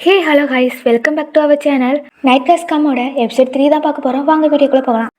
Hey hello guys, welcome back to our channel. Night class கம்மோட episode 3 தான் பார்க்க போகிறோம். வாங்க வீடியோக்குள்ளே போகலாம்.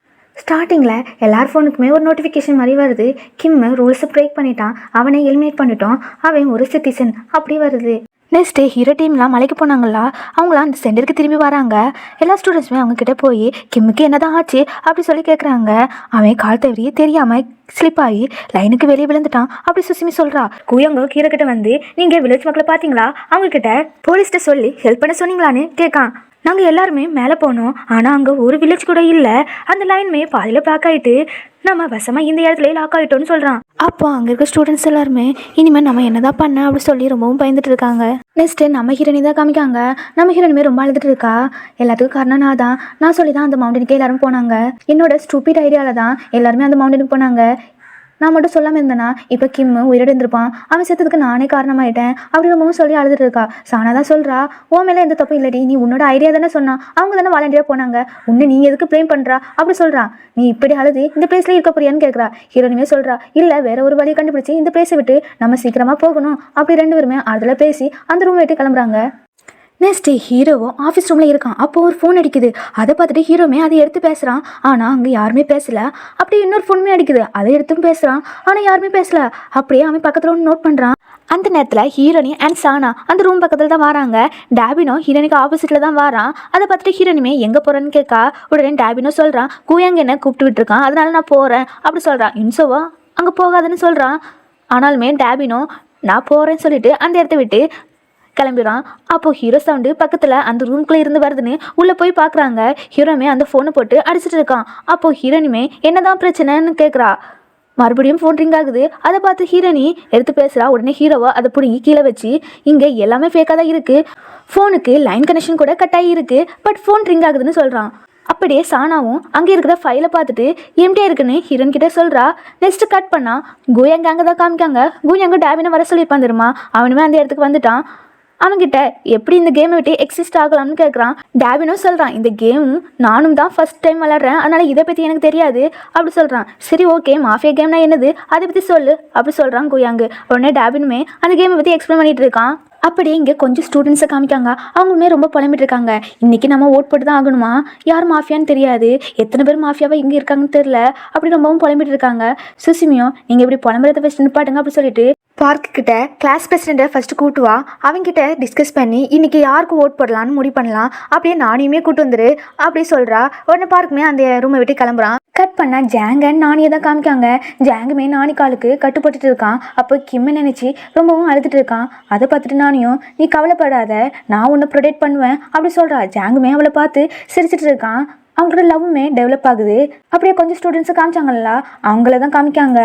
ஸ்டார்டிங்கில் எல்லார் ஃபோனுக்குமே ஒரு நோட்டிஃபிகேஷன் மாதிரி வருது. கிம் ரூல்ஸை பிரேக் பண்ணிட்டான், அவனை எலிமினேட் பண்ணிட்டோம், அவன் ஒரு சிட்டிசன் அப்படி வருது. நெக்ஸ்ட்டு ஹீரோ டீம்லாம் மலைக்கு போனாங்களா, அவங்களாம் அந்த சென்டருக்கு திரும்பி வராங்க. எல்லா ஸ்டூடெண்ட்ஸுமே அவங்கக்கிட்ட போய் கிம்முக்கு என்ன தான் ஆச்சு அப்படி சொல்லி கேட்குறாங்க. அவன் கால் தவறி தெரியாமல் ஸ்லிப் ஆகி லைனுக்கு வெளியே விழுந்துட்டான் அப்படி சுசிமி சொல்கிறா. கூயங்கோ ஹீரோ கிட்ட வந்து நீங்கள் வில்லேஜ் மக்களை பார்த்தீங்களா, அவங்கக்கிட்ட போலீஸ்கிட்ட சொல்லி ஹெல்ப் பண்ண சொன்னீங்களான்னு கேட்கான். நாங்கள் எல்லாருமே மேலே போனோம், ஆனால் அங்கே ஒரு வில்லேஜ் கூட இல்லை, அந்த லைனுமே பாதியில் பிளாக் ஆகிட்டு நம்ம வசமாக இந்த இடத்துல லாக் ஆகிட்டோன்னு சொல்கிறான். அப்போ அங்கே இருக்க ஸ்டூடெண்ட்ஸ் எல்லாருமே இனிமேல் நம்ம என்னதான் பண்ண அப்படி சொல்லி ரொம்பவும் பயந்துட்டு இருக்காங்க. நெக்ஸ்ட்டு நம்ம ஹீரோனி தான் காமிக்காங்க. நம்ம ஹீரோனுமே ரொம்ப அழுதுட்டு இருக்கா. எல்லாத்துக்கும் காரணம் நான் சொல்லி தான் அந்த மவுண்டனுக்கு எல்லாரும் போனாங்க. என்னோட ஸ்டூபிட் ஐடியாவில் தான் எல்லாருமே அந்த மவுண்டனுக்கு போனாங்க. நான் மட்டும் சொல்லாமல் இருந்தேன்னா இப்போ கிம் உயிரோடு இருந்திருப்பான். அவன் செத்ததுக்கு நானே காரணமாயிட்டேன் அப்படி ரொம்பவும் சொல்லி அழுதுட்டு இருக்கா. சானா தான் சொல்கிறா, ஓ மேலே எந்த தப்பும் இல்லடி, நீ உன்னோட ஐடியா தானே சொன்னா, அவங்க தானே வாலண்டியராக போனாங்க, உன்னை நீ எதுக்கு ப்ளேம் பண்ணுறா அப்படி சொல்கிறா. நீ இப்படி அழுது இந்த பிளேஸில் இருக்க போறியான்னு கேட்குறா. ஹீரோனிமே சொல்கிறா, இல்லை வேற ஒரு வழியை கண்டுபிடிச்சி இந்த பிளேஸை விட்டு நம்ம சீக்கிரமாக போகணும் அப்படி ரெண்டு பேருமே அதில் பேசி அந்த ரூம் விட்டு கிளம்புறாங்க. நெக்ஸ்ட்டு ஹீரோவும் ஆஃபீஸ் ரூமில் இருக்கான். அப்போ ஒரு ஃபோன் அடிக்குது. அதை பார்த்துட்டு ஹீரோமே அதை எடுத்து பேசுகிறான். ஆனால் அங்கே யாருமே பேசலை. அப்படியே இன்னொரு ஃபோனுமே அடிக்குது. அதை எடுத்தும் பேசுகிறான். ஆனால் யாருமே பேசலை. அப்படியே அவன் பக்கத்தில் ஒன்று நோட் பண்ணுறான். அந்த நேரத்தில் ஹீரோனி அண்ட் சானா அந்த ரூம் பக்கத்தில் தான் வராங்க. டேபினோ ஹீரோனிக்கு ஆப்போசிட்டில் தான் வரான். அதை பார்த்துட்டு ஹீரோனிமே எங்கே போகிறேன்னு கேட்கா. உடனே டேபினோ சொல்கிறான், கூயாங்க என்ன கூப்பிட்டு விட்டுருக்கான், அதனால நான் போகிறேன் அப்படி சொல்கிறான். இன்சோவா அங்கே போகாதுன்னு சொல்கிறான். ஆனாலுமே டேபினோ நான் போகிறேன்னு சொல்லிட்டு அந்த இடத்த விட்டு கிளம்பிடுறான். அப்போது ஹீரோ சவுண்டு பக்கத்தில் அந்த ரூம்குள்ளே இருந்து வருதுன்னு உள்ளே போய் பார்க்குறாங்க. ஹீரோமே அந்த ஃபோனை போட்டு அடிச்சிட்டு இருக்கான். அப்போது ஹீரோனிமே என்னதான் பிரச்சனைன்னு கேட்குறா. மறுபடியும் ஃபோன் ரிங் ஆகுது. அதை பார்த்து ஹீரோனி எடுத்து பேசுகிறா. உடனே ஹீரோவா அதை பிடிங்கி கீழே வச்சு, இங்கே எல்லாமே ஃபேக்காக தான் இருக்குது, ஃபோனுக்கு லைன் கனெக்ஷன் கூட கட் ஆகி இருக்குது, பட் ஃபோன் ரிங் ஆகுதுன்னு சொல்கிறான். அப்படியே சானாவும் அங்கே இருக்கிற ஃபைலை பார்த்துட்டு எம்டியாக இருக்குன்னு ஹீரோன் கிட்டே சொல்கிறா. நெக்ஸ்ட்டு கட் பண்ணால் கூயாங்க அங்கே தான் காமிக்காங்க. கூயாங்க டேபினை வர சொல்லியிருப்பான் தெரியுமா, அவனுமே அந்த இடத்துக்கு வந்துட்டான். அவன்கிட்ட எப்படி இந்த கேமை விட்டு எக்ஸிஸ்ட் ஆகலாம்னு கேட்குறான். டேபினோ சொல்கிறான், இந்த கேம் நானும் தான் ஃபர்ஸ்ட் டைம் விளாட்றேன், அதனால் இதை பற்றி எனக்கு தெரியாது அப்படி சொல்கிறான். சரி ஓகே, மாஃபியா கேம்னா என்னது அதை பற்றி சொல்லு அப்படி சொல்கிறான் கூயாங்கு. உடனே டேபினுமே அந்த கேமை பற்றி எக்ஸ்பிளைன் பண்ணிகிட்டு இருக்கான். அப்படியே இங்கே கொஞ்சம் ஸ்டூடெண்ட்ஸை காமிக்காங்க. அவங்களுமே ரொம்ப புலம்பிட்டு இருக்காங்க. இன்றைக்கி நம்ம ஓட் போட்டு தான் ஆகணுமா, யார் மாஃபியான்னு தெரியாது, எத்தனை பேர் மாஃபியாவாக இங்கே இருக்காங்கன்னு தெரில அப்படி ரொம்பவும் புலம்பிட்டு இருக்காங்க. சுசிமியோ நீங்கள் இப்படி புலம்புறத ஃபஸ்ட்டு நிப்பாட்டுங்க அப்படி சொல்லிட்டு பார்க்கிட்ட கிளாஸ் பிரசிடெண்ட்டை ஃபஸ்ட்டு கூட்டுவா. அவங்ககிட்ட டிஸ்கஸ் பண்ணி இன்றைக்கி யாருக்கு ஓட் போடலான்னு முடிவு பண்ணலாம், அப்படியே நானையுமே கூட்டு வந்துரு அப்படி சொல்கிறா. உடனே பார்க்குமே அந்த ரூமை விட்டு கிளம்புறான். கட் பண்ணால் ஜாங்கன்னு நானியை தான் காமிக்காங்க. ஜாங்குமே நானி காலுக்கு கட்டுப்பட்டுட்டு இருக்கான். அப்போ கிம்மை நினச்சி ரொம்பவும் அழுதுட்டு இருக்கான். அதை பார்த்துட்டு நானியும், நீ கவலைப்படாத, நான் உன்னை ப்ரொடெக்ட் பண்ணுவேன் அப்படி சொல்கிறா. ஜாங்குமே அவளை பார்த்து சிரிச்சிட்டு இருக்கான். அவங்களோட லவ்வுமே டெவலப் ஆகுது. அப்படியே கொஞ்சம் ஸ்டூடெண்ட்ஸை காமிச்சாங்கல்ல, அவங்கள தான் காமிக்காங்க.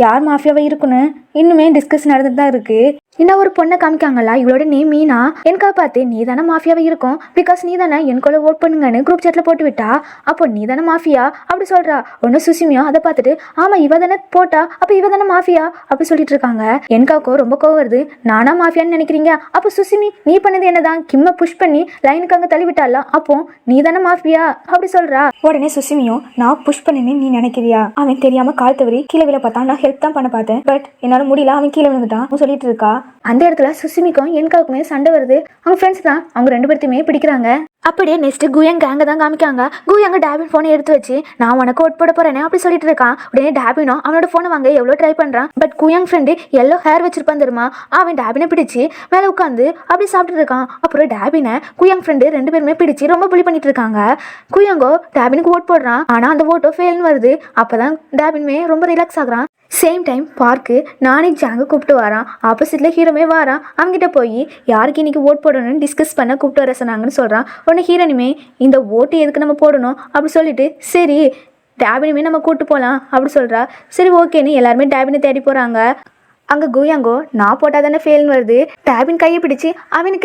யார் மாஃபியாவை இருக்குன்னு இன்னுமே டிஸ்கஸ் நடந்துட்டு தான் இருக்குது. இன்னும் ஒரு பொண்ணை காமிக்காங்களா, இவளோட நேம் மீனா. எனக்கா பார்த்து நீ தானே மாஃபியாவை இருக்கும், பிகாஸ் நீ தானே எனக்குள்ள ஓட் பண்ணுங்கன்னு குரூப் சாட்டில் போட்டு விட்டா, அப்போ நீ தானே மாஃபியா அப்படி சொல்கிறா. ஒன்று சுசிமியோ அதை பார்த்துட்டு, ஆமாம் இவ தானே போட்டா, அப்போ இவ தானே மாஃபியா அப்படி சொல்லிட்டு இருக்காங்க. எனக்காக்கோ ரொம்ப கோவம் வருது, நானா மாஃபியான்னு நினைக்கிறீங்க, அப்போ சுசிமி நீ பண்ணது என்னதான், கிம்மை புஷ் பண்ணி லைனுக்கு அங்கே தள்ளி விட்டால, அப்போ நீ தானே மாஃபியா அப்படி சொல்கிறா. உடனே சுசிமியோ, நான் புஷ் பண்ணினு நீ நினைக்கிறியா, அவன் தெரியாமல் கால் தவறி கீழே விழ பார்த்தா, நான் ஹெல்ப் தான் பண்ண பார்த்தேன், பட் என்னால் முடியல, அவன் கீழே விழுந்துட்டான் சொல்லிட்டு இருக்கா. அந்த இடத்துல சுசிமிக்கும் எனக்காவுக்குமே சண்டை வருது. அவங்க ஃப்ரெண்ட்ஸ் தான், அவங்க ரெண்டு பேர்த்தையுமே பிடிக்கிறாங்க. அப்படியே நெக்ஸ்ட் கூயாங்க அங்கே தான் காமிக்காங்க. கூயாங்க டேபின் ஃபோனை எடுத்து வச்சு, நான் உனக்கு ஓட் போட போறேனே அப்படி சொல்லிட்டு இருக்கான். உடனே டேபினோ அவனோட ஃபோனை வாங்க எவ்வளோ ட்ரை பண்ணுறான். பட் கூயாங் ஃப்ரெண்டு எல்லோ ஹேர் வச்சிருப்பான் தெரியுமா, அவன் டேபினை பிடிச்சி மேலே உட்காந்து அப்படி சாப்பிட்டு இருக்கான். அப்புறம் டேபினை கூயாங் ஃப்ரெண்டு ரெண்டு பேருமே பிடிச்சி ரொம்ப புலி பண்ணிட்டு இருக்காங்க. கூயாங்கோ டேபினுக்கு ஓட் போடுறான். ஆனால் அந்த ஓட்டோ ஃபெயில்னு வருது. அப்போதான் டேபினுமே ரொம்ப ரிலாக்ஸ் ஆகுறான். சேம் டைம் பார்க்கு நானே ஜாங்க கூப்பிட்டு வரான். ஆப்போசிட்டில் ஹீரோமே வரான். அவங்ககிட்ட போய் யாருக்கு இன்றைக்கி ஓட் போடணும்னு டிஸ்கஸ் பண்ண கூப்பிட்டு வர சொன்னாங்கன்னு சொல்கிறான். உடனே ஹீரோனிமே இந்த ஓட்டு எதுக்கு நம்ம போடணும் அப்படி சொல்லிட்டு, சரி டேபினுமே நம்ம கூப்பிட்டு போகலாம் அப்படி சொல்கிறா. சரி ஓகேன்னு எல்லாருமே டேபினை தேடி போகிறாங்க. அங்கே கூயாங்கோ நான் போட்டால் தானே ஃபெயில்னு வருது, டேபின் கையை பிடிச்சி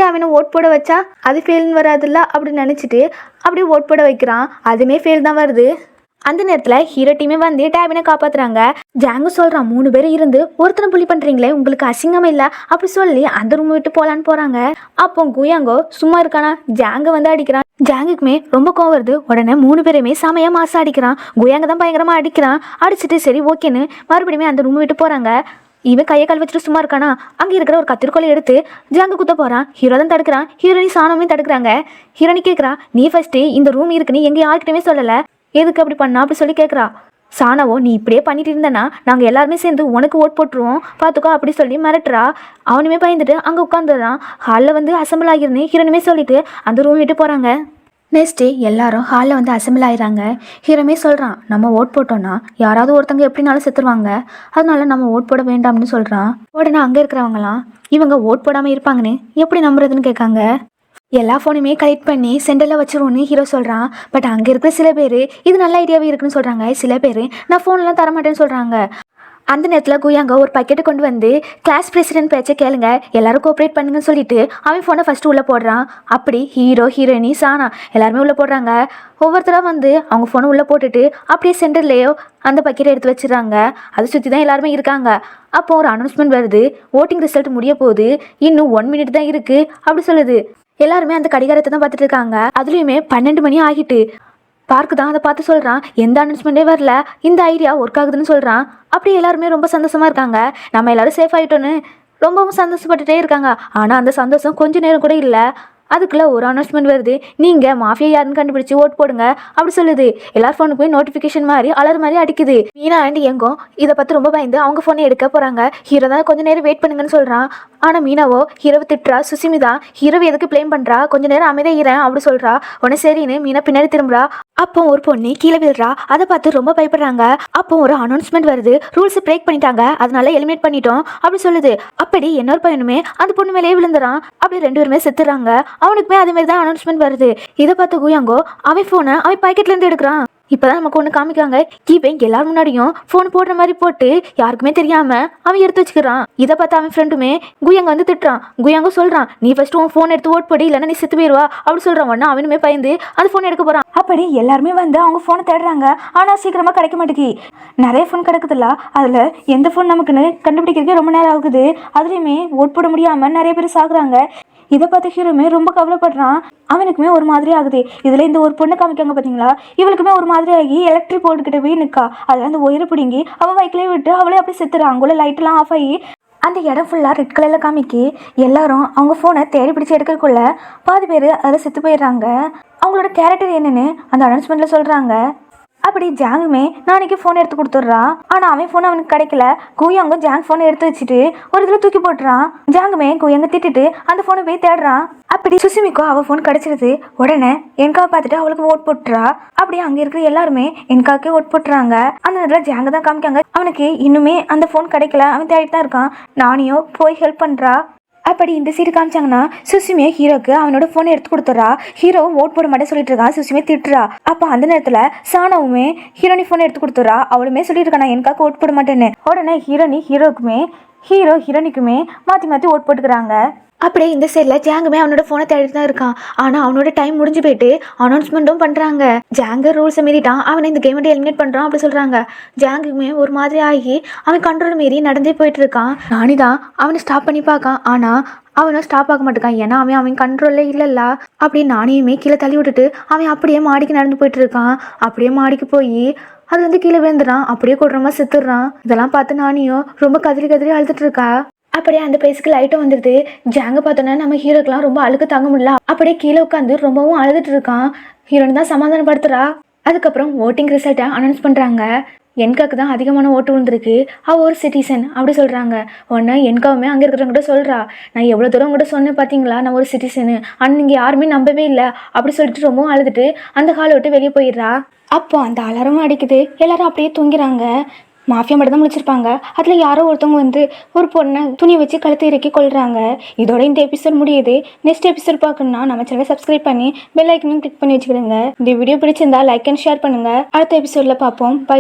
அவனை ஓட் போட வச்சா அது ஃபெயில்னு வராதுல்ல அப்படின்னு நினச்சிட்டு அப்படியே ஓட் போட வைக்கிறான். அதுவுமே ஃபெயில் தான் வருது. அந்த நேரத்தில் ஹீரோ டீமே வந்து டேபினை காப்பாற்றுறாங்க. ஜாங்கு சொல்கிறான், 3 பேர் இருந்து ஒருத்தனை புலி பண்ணுறீங்களே, உங்களுக்கு அசிங்கமே இல்லை அப்படி சொல்லி அந்த ரூம் விட்டு போகலான்னு போகிறாங்க. அப்போ கூயாங்கோ சும்மா இருக்கானா, ஜாங்க வந்து அடிக்கிறான். ஜாங்குக்குமே ரொம்ப கோவம் வருது. உடனே 3 பேருமே செமையாக மாசம் அடிக்கிறான். கூயாங்க தான் பயங்கரமாக அடிக்கிறான். அடிச்சுட்டு சரி ஓகேன்னு மறுபடியுமே அந்த ரூம் விட்டு போகிறாங்க. இவன் கையை கால் வச்சுட்டு சும்மா இருக்கானா, அங்கே இருக்கிற ஒரு கத்திரிக்கோலை எடுத்து ஜாங்கு குத்த போகிறான். ஹீரோ தான் தடுக்கிறான். ஹீரோனி சாணமே தடுக்கிறாங்க. ஹீரோனி கேட்குறா, நீ ஃபஸ்ட்டு இந்த ரூம் இருக்குன்னு எங்கே யார்கிட்டயுமே சொல்லலை, எதுக்கு அப்படி பண்ணா அப்படி சொல்லி கேட்குறா. சாணவோ, நீ இப்படியே பண்ணிட்டு இருந்தேன்னா நாங்கள் எல்லாருமே சேர்ந்து உனக்கு ஓட் போட்டுருவோம் பார்த்துக்கோ அப்படி சொல்லி மிரட்டுறா. அவனுமே பயந்துட்டு அங்கே உட்காந்துடுறான். ஹாலில் வந்து அசம்பிள் ஆகிருந்தேன் ஹீரோனுமே சொல்லிட்டு அந்த ரூம் விட்டு போகிறாங்க. நெக்ஸ்ட்டு எல்லாரும் ஹாலில் வந்து அசம்பிள் ஆகிறாங்க. ஹீரோமே சொல்கிறான், நம்ம ஓட் போட்டோன்னா யாராவது ஒருத்தங்க எப்படினாலும் செத்துருவாங்க, அதனால நம்ம ஓட் போட வேண்டாம்னு சொல்கிறான். உடனே அங்கே இருக்கிறவங்களாம் இவங்க ஓட் போடாமல் இருப்பாங்கன்னு எப்படி நம்புறதுன்னு கேட்காங்க. எல்லா ஃபோனுமே கலெக்ட் பண்ணி சென்டரில் வச்சிருவோன்னு ஹீரோ சொல்கிறான். பட் அங்கே இருக்கிற சில பேர் இது நல்ல ஐடியாவே இருக்குன்னு சொல்கிறாங்க. சில பேர் நான் ஃபோன்லாம் தரமாட்டேன்னு சொல்கிறாங்க. அந்த நேரத்தில் குயாங்க ஒரு பக்கெட்டை கொண்டு வந்து கிளாஸ் பிரசிடென்ட் பேச்சை கேளுங்க, எல்லாரும் கோஆப்ரேட் பண்ணுங்கன்னு சொல்லிட்டு அவன் ஃபோனை ஃபஸ்ட்டு உள்ளே போடுறான். அப்படி ஹீரோ, ஹீரோயினி, சானா எல்லாருமே உள்ளே போடுறாங்க. ஒவ்வொருத்தராக வந்து அவங்க ஃபோனை உள்ளே போட்டுட்டு அப்படியே சென்டர்லேயோ அந்த பக்கெட்டை எடுத்து வச்சிடறாங்க. அதை சுற்றி தான் எல்லாருமே இருக்காங்க. அப்போ ஒரு அனௌன்ஸ்மெண்ட் வருது, ஓட்டிங் ரிசல்ட் முடிய போகுது, இன்னும் 1 மினிட் தான் இருக்குது அப்படி சொல்லுது. எல்லாருமே அந்த கடிகாரத்தை தான் பார்த்துட்டு இருக்காங்க. அதுலேயுமே 12 மணி ஆகிட்டு. பார்க்கு தான் அதை பார்த்து சொல்கிறான், எந்த அனௌன்ஸ்மெண்ட்டே வரல, இந்த ஐடியா ஒர்க் ஆகுதுன்னு சொல்கிறான். அப்படி எல்லாருமே ரொம்ப சந்தோஷமாக இருக்காங்க. நம்ம எல்லோரும் சேஃப் ஆகிட்டோன்னு ரொம்பவும் சந்தோஷப்பட்டுட்டே இருக்காங்க. ஆனால் அந்த சந்தோஷம் கொஞ்சம் நேரம் கூட இல்லை. அதுக்குள்ளே ஒரு அனௌன்ஸ்மெண்ட் வருது, நீங்கள் மாஃபியா யாருன்னு கண்டுபிடிச்சி ஓட் போடுங்க அப்படி சொல்லுது. எல்லார் ஃபோனுக்கு போய் நோட்டிஃபிகேஷன் மாதிரி அலர் மாதிரி அடிக்குது. மீனா அண்ட் எங்கோ இதை பார்த்து ரொம்ப பயந்து அவங்க ஃபோனை எடுக்க போகிறாங்க. ஹீரோ தான் கொஞ்சம் நேரம் வெயிட் பண்ணுங்கன்னு சொல்கிறான். ஆனால் மீனாவோ ஹீரோவை திட்டுறா. சுசிமிதா ஹீரோவை எதுக்கு ப்ளேம் பண்ணுறா, கொஞ்சம் நேரம் அமைதியாக ஈரேன் அப்படி சொல்கிறா. உடனே சரின்னு மீனா பின்னாடி திரும்புறா. அப்போ ஒரு பொண்ணு கீழே விழுறா. அதை பார்த்து ரொம்ப பயப்படுறாங்க. அப்போ ஒரு அனௌன்ஸ்மெண்ட் வருது, ரூல்ஸ் பிரேக் பண்ணிட்டாங்க, அதனால எலிமினேட் பண்ணிட்டோம் அப்படி சொல்லுது. அப்படி இன்னொரு பையனுமே அந்த பொண்ணு மேலேயே விழுந்துறான். அப்படி 2 பேருமே செத்துறாங்க. அவனுக்குமே அதே மாதிரி தான் அனௌன்ஸ்மெண்ட் வருது. இதை பார்த்து குயாங்கோ அவன் ஃபோனை அவன் பாக்கெட்லேருந்து எடுக்கிறான். இப்போதான் நமக்கு ஒன்று காமிக்காங்க, இவன் எல்லாரும் முன்னாடியும் ஃபோன் போடுற மாதிரி போட்டு யாருக்குமே தெரியாம அவன் எடுத்து வச்சுக்கிறான். இதை பார்த்து அவன் ஃப்ரெண்டுமே குயாங்க வந்து திட்டுறான். குயாங்க சொல்கிறான், நீ ஃபர்ஸ்ட் உன் ஃபோன் எடுத்து ஓட் போடு, இல்லைன்னா நீ செத்து போயிடுவா அப்படி சொல்கிறான். உடனே அவனுமே பயந்து அந்த ஃபோன் எடுக்க போகிறான். அப்படி எல்லாருமே வந்து அவங்க ஃபோனை தேடுறாங்க. ஆனால் சீக்கிரமாக கிடைக்க மாட்டேங்கி. நிறைய ஃபோன் கிடைக்குதுல்ல, அதில் எந்த ஃபோன் நமக்குன்னு கண்டுபிடிக்கிறதுக்கே ரொம்ப நேரம் ஆகுது. அதுலேயுமே ஓட் போட முடியாமல் நிறைய பேர் சாகுறாங்க. இதை பார்த்து ஹீரோமே ரொம்ப கவலைப்படுறான். அவனுக்குமே ஒரு மாதிரி ஆகுது. இதில் இந்த ஒரு பொண்ணு காமிக்காங்க பார்த்தீங்களா, இவளுக்குமே ஒரு மாதிரி ஆகி எலக்ட்ரிக் போர்டுக்கிட்ட போய் நிற்கா. அதில் அந்த ஒயரை பிடுங்கி அவள் வைக்கிலே விட்டு அவளே அப்படியே செத்துறா. அங்குள்ள லைட்டெல்லாம் ஆஃப் ஆகி அந்த இடம் ஃபுல்லாக ரெட் கலரில் காமிக்கி எல்லாரும் அவங்க ஃபோனை தேடி பிடிச்சி எடுக்கிறதுக்குள்ள பாதி பேர் அதில் செத்து போயிடுறாங்க. அவங்களோட கேரக்டர் என்னன்னு அந்த அனௌன்ஸ்மெண்ட்டில் சொல்கிறாங்க. அப்படி ஜாங்குமே நாளைக்கு ஃபோன் எடுத்து கொடுத்துட்றான். ஆனால் அவன் ஃபோன் அவனுக்கு கிடைக்கல. குயாங்க ஜாங் ஃபோனை எடுத்து வச்சுட்டு ஒரு இதில் தூக்கி போட்டுறான். ஜாங்குமே குயாங்க திட்டுட்டு அந்த ஃபோனை போய் தேடுறான். அப்படி சுசிமிக்கோ அவள் ஃபோன் கிடச்சிருது. உடனே என்காவை பார்த்துட்டு அவளுக்கு ஓட் போட்டுறா. அப்படியே அங்கே இருக்கிற எல்லாருமே என்காவுக்கே ஓட் போட்டுறாங்க. அந்த நேரத்தில் ஜாங்க தான் காமிக்காங்க, அவனுக்கு இன்னுமே அந்த ஃபோன் கிடைக்கல, அவன் தேடிட்டு தான் இருக்கான். நானியோ போய் ஹெல்ப் பண்ணுறா. அப்படி இந்த சீடு காமிச்சாங்கன்னா சுசிமியை ஹீரோக்கு அவனோட ஃபோனை எடுத்து கொடுத்துட்றா. ஹீரோ ஓட் போட மாட்டேன் சொல்லிட்டு இருக்கா. சுசிமியை திட்டுறா. அப்போ அந்த நேரத்தில் சானாவுமே ஹீரோனி ஃபோனை எடுத்து கொடுத்துட்றா. அவளுமே சொல்லிட்டு இருக்கா, நான் எனக்காக ஓட் போட மாட்டேன்னு. உடனே ஹீரோக்குமே ஹீரோ ஹீரோனிக்குமே மாற்றி மாற்றி ஓட் போட்டுக்கிறாங்க. அப்படியே இந்த சைடில் ஜாங்குமே அவனோட ஃபோனை தேடிட்டு தான் இருக்கான். ஆனால் அவனோட டைம் முடிஞ்சு போயிட்டு அனௌன்ஸ்மெண்ட்டும் பண்ணுறாங்க. ஜாங்கு ரூல்ஸை மீறிட்டான், அவனை இந்த கேம் எலிமினேட் பண்ணுறான் அப்படி சொல்கிறாங்க. ஜாங்குமே ஒரு மாதிரி ஆகி அவன் கண்ட்ரோல் மீறி நடந்தே போயிட்டு இருக்கான். நானி தான் அவனை ஸ்டாப் பண்ணி பார்க்கான். ஆனால் அவனும் ஸ்டாப் ஆக மாட்டேக்கான், ஏன்னா அவன் கண்ட்ரோல்லே இல்லைல்ல. அப்படி நானையுமே கீழே தள்ளி விட்டுட்டு அவன் அப்படியே மாடிக்கு நடந்து போயிட்டு இருக்கான். அப்படியே மாடிக்கு போய் அது வந்து கீழே விழுந்துடான். அப்படியே கொடுறமா செத்துடுறான். இதெல்லாம் பார்த்து நானியும் ரொம்ப கதறி அழுதுட்டு இருக்கா. அப்படியே அந்த பிளேஸ்க்கு லைட்டும் வந்துடுது. ஜாங்க பார்த்தோன்னா நம்ம ஹீரோக்கெலாம் ரொம்ப அழுக்க தாங்க முடியல. அப்படியே கீழே உட்காந்து ரொம்பவும் அழுதுட்டு இருக்கான். ஹீரோன்னு தான் சமாதானப்படுத்துறா. அதுக்கப்புறம் ஓட்டிங் ரிசல்ட்டை அனௌன்ஸ் பண்ணுறாங்க. என்காக்கு தான் அதிகமான ஓட்டு விழுந்திருக்கு, அவள் ஒரு சிட்டிசன் அப்படி சொல்கிறாங்க. உடனே என்காவுமே அங்கே இருக்கிறவங்ககிட்ட சொல்கிறா, நான் எவ்வளோ தூரம் உங்கள்கிட்ட சொன்னேன் பார்த்தீங்களா, நான் ஒரு சிட்டிசனு, ஆனால் நீங்கள் யாருமே நம்பவே இல்லை அப்படி சொல்லிட்டு ரொம்பவும் அழுதுட்டு அந்த ஹாலை விட்டு வெளியே போயிடுறா. அப்போ அந்த அலாரமும் அடிக்குது. எல்லாரும் அப்படியே தூங்கிறாங்க. மாஃபியா மட்டும் தான் முடிச்சிருப்பாங்க. அதில் யாரோ ஒருத்தவங்க வந்து ஒரு பொண்ணை துணி வச்சு கழுத்து இறக்கி கொள்கிறாங்க. இதோட இந்த எபிசோட் முடியுது. நெக்ஸ்ட் எபிசோட் பார்க்கணுன்னா நம்ம சேனலை சப்ஸ்கிரைப் பண்ணி பெல் ஐக்கனையும் கிளிக் பண்ணி வச்சுக்கிடுங்க. இந்த வீடியோ பிடிச்சிருந்தா லைக் அண்ட் ஷேர் பண்ணுங்கள். அடுத்த எபிசோடில் பார்ப்போம். பை.